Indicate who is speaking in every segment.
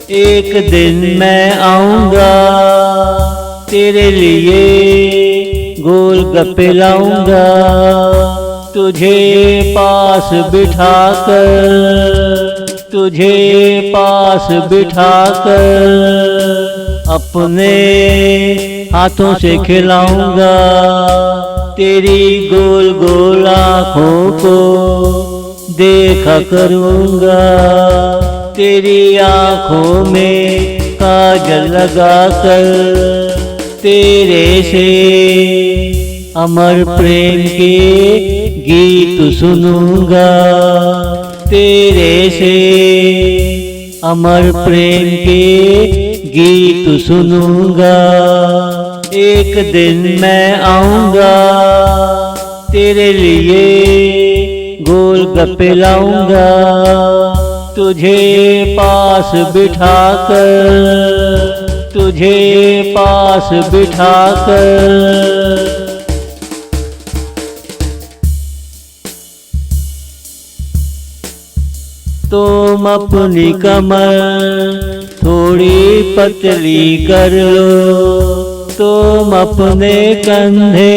Speaker 1: एक दिन मैं आऊंगा तेरे लिए गोलगप्पे लाऊंगा, तुझे पास बिठाकर, तुझे पास बिठाकर अपने हाथों से खिलाऊंगा। तेरी गोल गोल आँखों को देखा करूंगा, तेरी आँखों में काजल लगाकर तेरे से अमर प्रेम के गीत सुनूंगा, तेरे से अमर प्रेम के गीत सुनूंगा। एक दिन मैं आऊंगा तेरे लिए गोलगप्पे लाऊंगा, तुझे पास बिठाकर, तुझे पास बिठाकर तुम अपनी कमर थोड़ी पतली कर लो, तुम अपने कंधे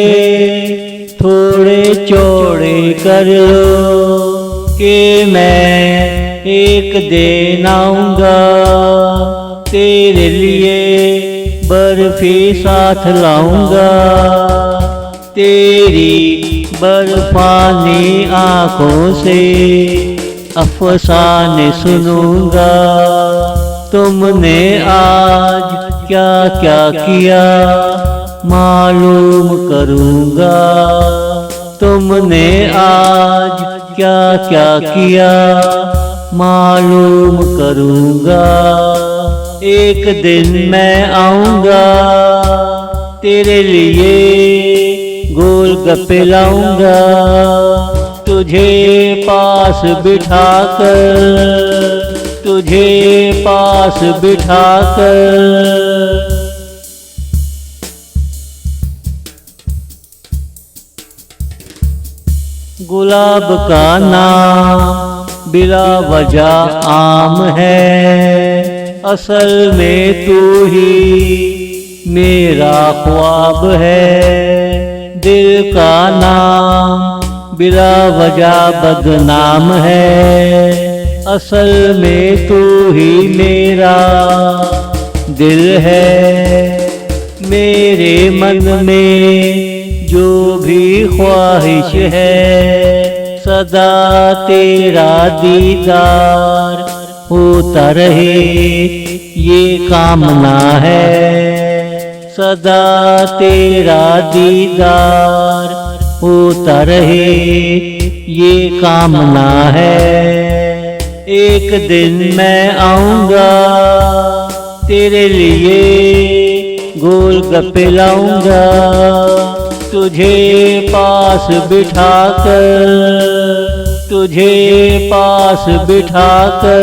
Speaker 1: थोड़े चौड़े कर लो कि मैं एक दिन आऊंगा तेरे लिए बर्फी साथ लाऊंगा, तेरी बर्फानी आँखों से अफसाने सुनूंगा। तुमने आज क्या क्या किया मालूम करूंगा, तुमने आज क्या क्या किया मालूम करूंगा। एक दिन मैं आऊंगा तेरे लिए गोलगप्पे लाऊंगा, तुझे पास बिठाकर, तुझे पास बिठाकर गुलाब का नाम बिला वजह आम है, असल में तू ही मेरा ख्वाब है। दिल का नाम बिला वजह बदनाम है, असल में तू ही मेरा दिल है। मेरे मन में जो भी ख्वाहिश है सदा तेरा दीदार होता रहे, ये कामना है। सदा तेरा दीदार होता रहे, ये कामना है। एक दिन मैं आऊंगा तेरे लिए गोलगप्पे लाऊंगा, तुझे पास बिठाकर, तुझे पास बिठाकर